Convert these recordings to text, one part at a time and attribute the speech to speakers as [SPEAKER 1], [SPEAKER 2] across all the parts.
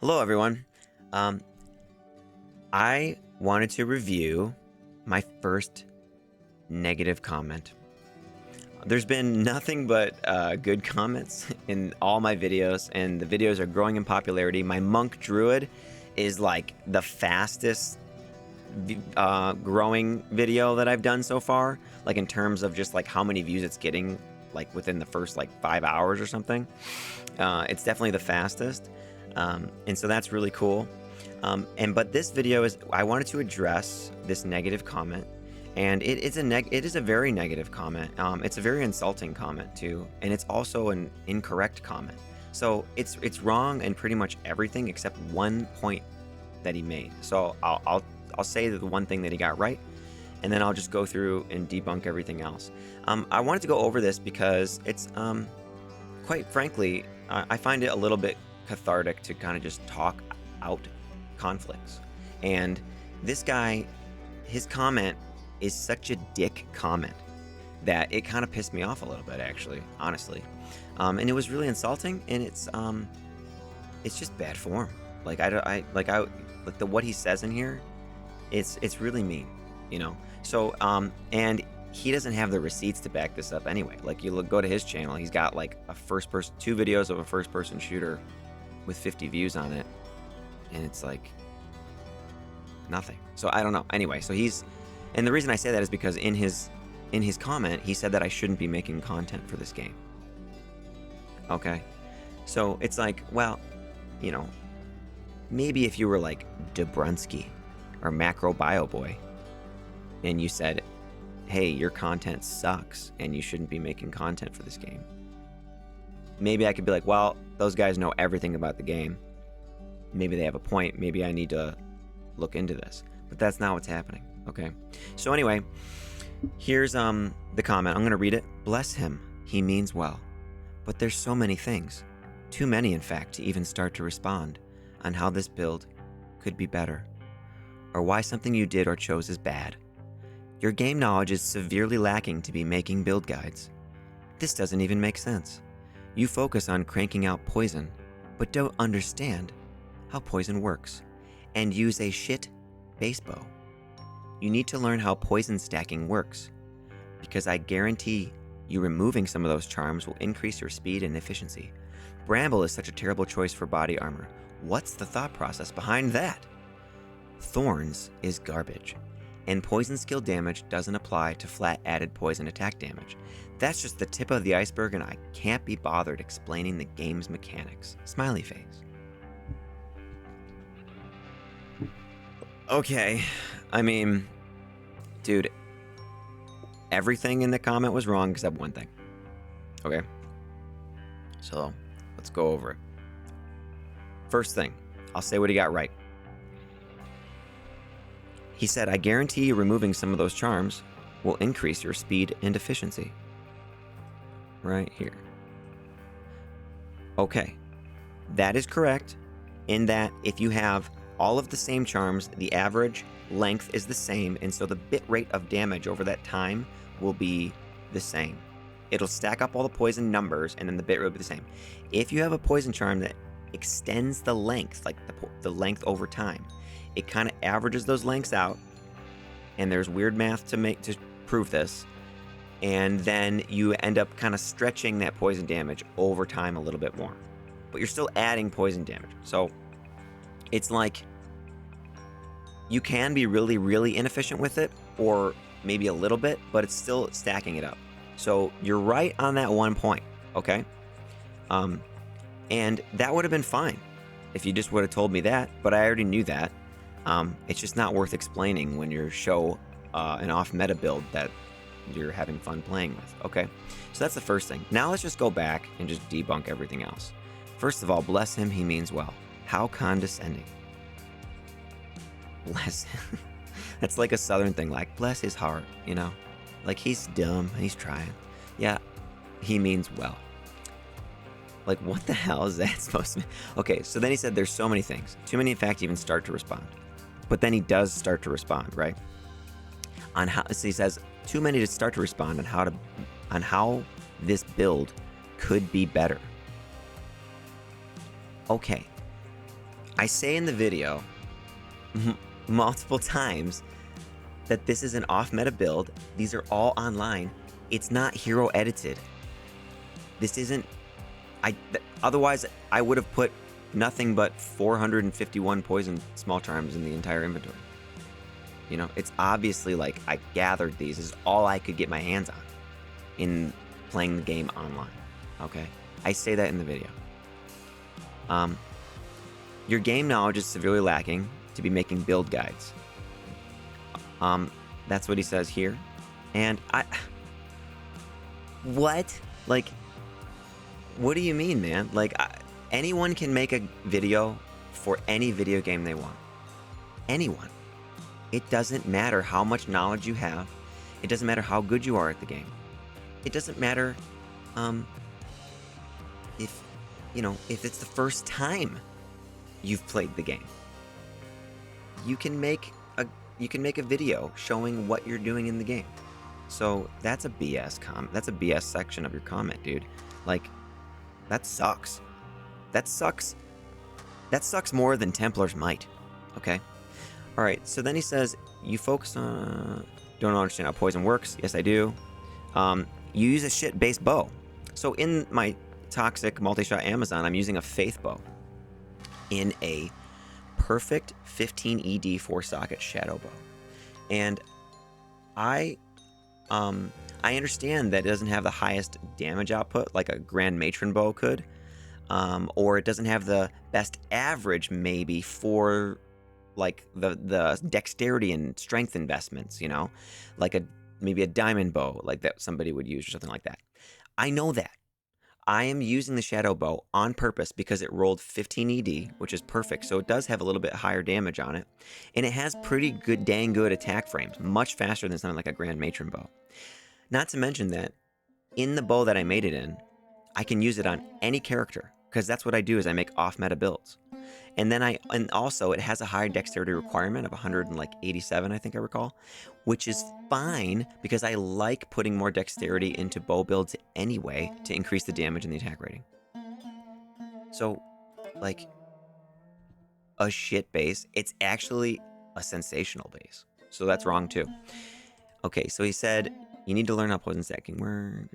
[SPEAKER 1] Hello, everyone. Um, I wanted to review my first negative comment. There's been nothing but good comments in all my videos, and the videos are growing in popularity. My monk druid is like the fastest growing video that I've done so far, like in terms of just like how many views it's getting, like within the first like 5 hours or something. It's definitely the fastest, and so that's really cool. But this video is, I wanted to address this negative comment, and it is a very negative comment. It's a very insulting comment too, and it's also an incorrect comment. So it's wrong in pretty much everything except one point that he made. So I'll say the one thing that he got right, and then I'll just go through and debunk everything else. I wanted to go over this because it's quite frankly, I find it a little bit cathartic to kind of just talk out conflicts. And this guy, his comment is such a dick comment that it kind of pissed me off a little bit, actually, honestly. And it was really insulting, and it's just bad form. Like what he says in here, it's really mean, you know. So and he doesn't have the receipts to back this up anyway. Like, you go to his channel, he's got like two videos of a first-person shooter with 50 views on it, and it's like nothing. So I don't know. Anyway, so and the reason I say that is because in his comment, he said that I shouldn't be making content for this game. Okay, so it's like, well, you know, maybe if you were like Debunking or Macro Bio Boy, and you said, hey, your content sucks and you shouldn't be making content for this game, maybe I could be like, well, those guys know everything about the game. Maybe they have a point. Maybe I need to look into this. But that's not what's happening. Okay. So anyway, here's the comment. I'm going to read it. Bless him. He means well. But there's so many things. Too many, in fact, to even start to respond on how this build could be better, or why something you did or chose is bad. Your game knowledge is severely lacking to be making build guides. This doesn't even make sense. You focus on cranking out poison, but don't understand how poison works, and use a shit base bow. You need to learn how poison stacking works, because I guarantee you removing some of those charms will increase your speed and efficiency. Bramble is such a terrible choice for body armor. What's the thought process behind that? Thorns is garbage, and poison skill damage doesn't apply to flat added poison attack damage. That's just the tip of the iceberg, and I can't be bothered explaining the game's mechanics. Smiley face. Okay, I mean, dude, everything in the comment was wrong except one thing. Okay, so let's go over it. First thing, I'll say what he got right. He said, I guarantee you removing some of those charms will increase your speed and efficiency. Right here. Okay, that is correct in that if you have all of the same charms, the average length is the same, and so the bit rate of damage over that time will be the same. It'll stack up all the poison numbers, and then the bit rate will be the same. If you have a poison charm that extends the length, like the length over time, it kind of averages those lengths out, and there's weird math to prove this, and then you end up kind of stretching that poison damage over time a little bit more, but you're still adding poison damage. So it's like you can be really, really inefficient with it, or maybe a little bit, but it's still stacking it up. So you're right on that one point, okay? And that would have been fine if you just would have told me that, but I already knew that. It's just not worth explaining when you show an off-meta build that you're having fun playing with, okay? So that's the first thing. Now let's just go back and just debunk everything else. First of all, bless him, he means well. How condescending. Bless him. That's like a southern thing, like, bless his heart, you know? Like, he's dumb and he's trying. Yeah, he means well. Like, what the hell is that supposed to mean? Okay, so then he said there's so many things. Too many, in fact, to even start to respond. But then he does start to respond, right? So he says, too many to start to respond on how this build could be better. Okay. I say in the video multiple times that this is an off-meta build. These are all online. It's not hero edited. This isn't... Otherwise, I would have put nothing but 451 poison small charms in the entire inventory. You know, it's obviously like I gathered these. This is all I could get my hands on in playing the game online. Okay? I say that in the video. Your game knowledge is severely lacking to be making build guides. That's what he says here. And what? Like, what do you mean, man? Like, anyone can make a video for any video game they want. Anyone. It doesn't matter how much knowledge you have. It doesn't matter how good you are at the game. It doesn't matter, if it's the first time you've played the game. You can make a video showing what you're doing in the game. So that's a BS that's a BS section of your comment, dude. Like, that sucks. That sucks. That sucks more than Templar's might. Okay? Alright, so then he says, you focus on... Don't understand how poison works. Yes, I do. You use a shit-based bow. So in my toxic multi-shot Amazon, I'm using a faith bow in a perfect 15 ED 4-socket shadow bow. And I understand that it doesn't have the highest damage output like a Grand Matron bow could, or it doesn't have the best average maybe for like the dexterity and strength investments, you know, like maybe a diamond bow like that somebody would use or something like that. I know that. I am using the shadow bow on purpose because it rolled 15 ED, which is perfect, so it does have a little bit higher damage on it, and it has pretty good, dang good attack frames, much faster than something like a Grand Matron bow. Not to mention that in the bow that I made it in, I can use it on any character, because that's what I do is I make off-meta builds. And also it has a higher dexterity requirement of 187, I think I recall, which is fine because I like putting more dexterity into bow builds anyway to increase the damage and the attack rating. So, like, a shit base, it's actually a sensational base. So that's wrong too. Okay, so he said, you need to learn how poison stacking works.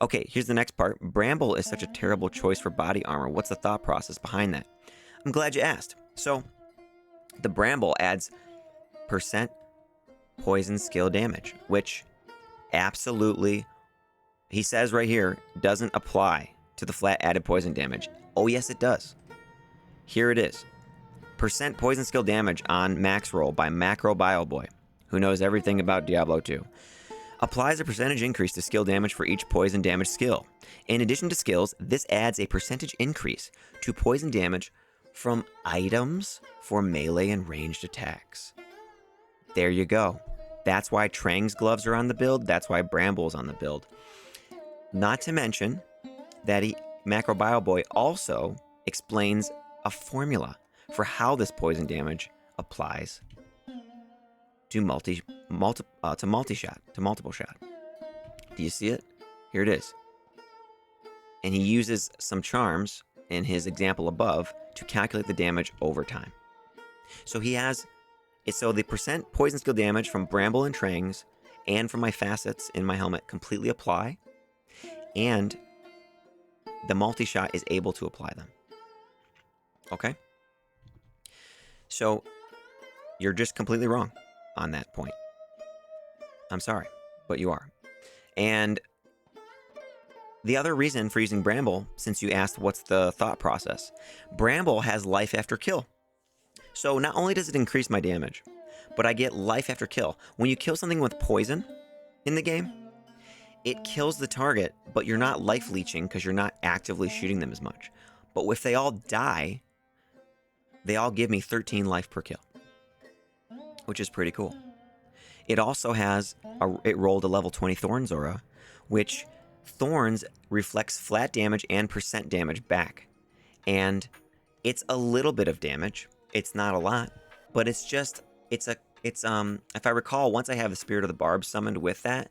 [SPEAKER 1] Okay, here's the next part. Bramble is such a terrible choice for body armor. What's the thought process behind that? I'm glad you asked. So, the Bramble adds % poison skill damage, which absolutely, he says right here, doesn't apply to the flat added poison damage. Oh, yes, it does. Here it is. % poison skill damage on max roll by Macro Bioboy, who knows everything about Diablo 2. Applies a percentage increase to skill damage for each poison damage skill. In addition to skills, this adds a percentage increase to poison damage from items for melee and ranged attacks. There you go. That's why Trang's gloves are on the build. That's why Bramble's on the build. Not to mention that Macro Bioboy also explains a formula for how this poison damage applies to multiple shot. Do you see it? Here it is. And he uses some charms in his example above to calculate the damage over time. So he has, so the % poison skill damage from Bramble and Trangs and from my facets in my helmet completely apply, and the multi-shot is able to apply them. Okay? So you're just completely wrong on that point. I'm sorry, but you are. And the other reason for using Bramble, since you asked what's the thought process, Bramble has life after kill. So not only does it increase my damage, but I get life after kill. When you kill something with poison in the game, it kills the target, but you're not life leeching because you're not actively shooting them as much. But if they all die, they all give me 13 life per kill, which is pretty cool. It also has, it rolled a level 20 Thorns aura, which Thorns reflects flat damage and % damage back. And it's a little bit of damage. It's not a lot, but it's just, if I recall, once I have the Spirit of the Barb summoned with that,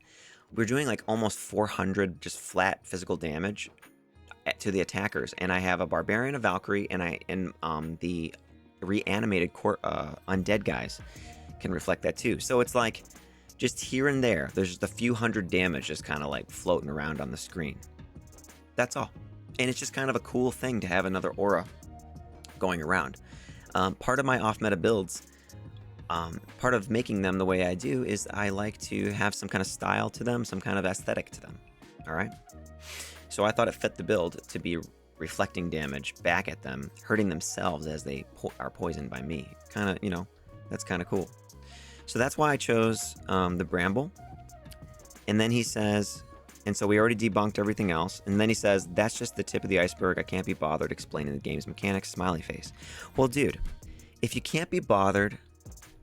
[SPEAKER 1] we're doing like almost 400 just flat physical damage to the attackers, and I have a barbarian, a Valkyrie, and the reanimated undead guys can reflect that too. So it's like just here and there, there's just a few hundred damage just kind of like floating around on the screen. That's all. And it's just kind of a cool thing to have another aura going around. Part of my off-meta builds, part of making them the way I do is I like to have some kind of style to them, some kind of aesthetic to them. All right? So I thought it fit the build to be reflecting damage back at them, hurting themselves as they are poisoned by me. Kind of, you know, that's kind of cool. So that's why I chose the Bramble. And then he says, and so we already debunked everything else. And then he says, that's just the tip of the iceberg. I can't be bothered explaining the game's mechanics, smiley face. Well, dude, if you can't be bothered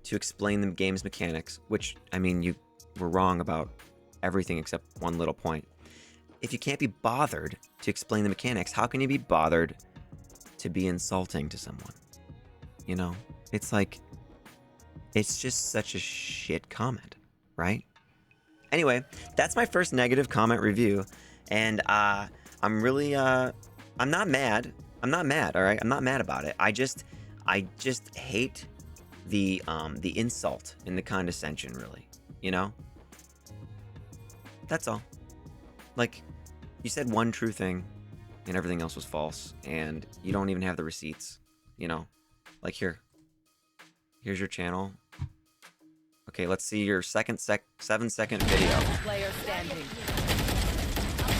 [SPEAKER 1] to explain the game's mechanics, which, I mean, you were wrong about everything except one little point. If you can't be bothered to explain the mechanics, how can you be bothered to be insulting to someone? You know, it's like, it's just such a shit comment, right? Anyway, that's my first negative comment review, and I'm really, I'm not mad. I'm not mad, all right? I'm not mad about it. I just hate the insult and the condescension, really, you know? That's all. Like, you said one true thing, and everything else was false, and you don't even have the receipts, you know? Like, here's your channel. Okay, let's see your 7-second video.
[SPEAKER 2] Player standing.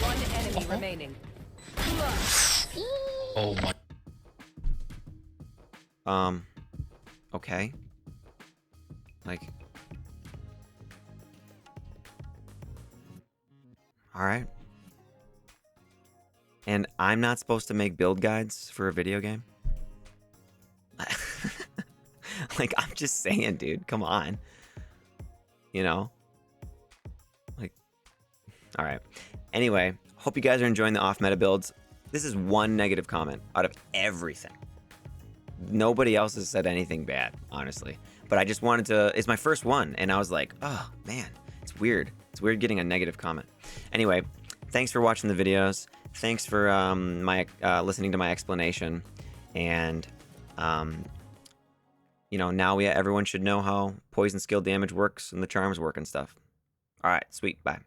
[SPEAKER 2] One enemy remaining.
[SPEAKER 3] Oh my.
[SPEAKER 1] Okay. Like, all right. And I'm not supposed to make build guides for a video game? Like, I'm just saying, dude, come on. You know? Like, all right. Anyway, hope you guys are enjoying the off-meta builds. This is one negative comment out of everything. Nobody else has said anything bad, honestly. But I just wanted to, it's my first one, and I was like, oh, man, it's weird. It's weird getting a negative comment. Anyway, thanks for watching the videos. Thanks for listening to my explanation. And, you know, now everyone should know how poison skill damage works and the charms work and stuff. All right, sweet, bye.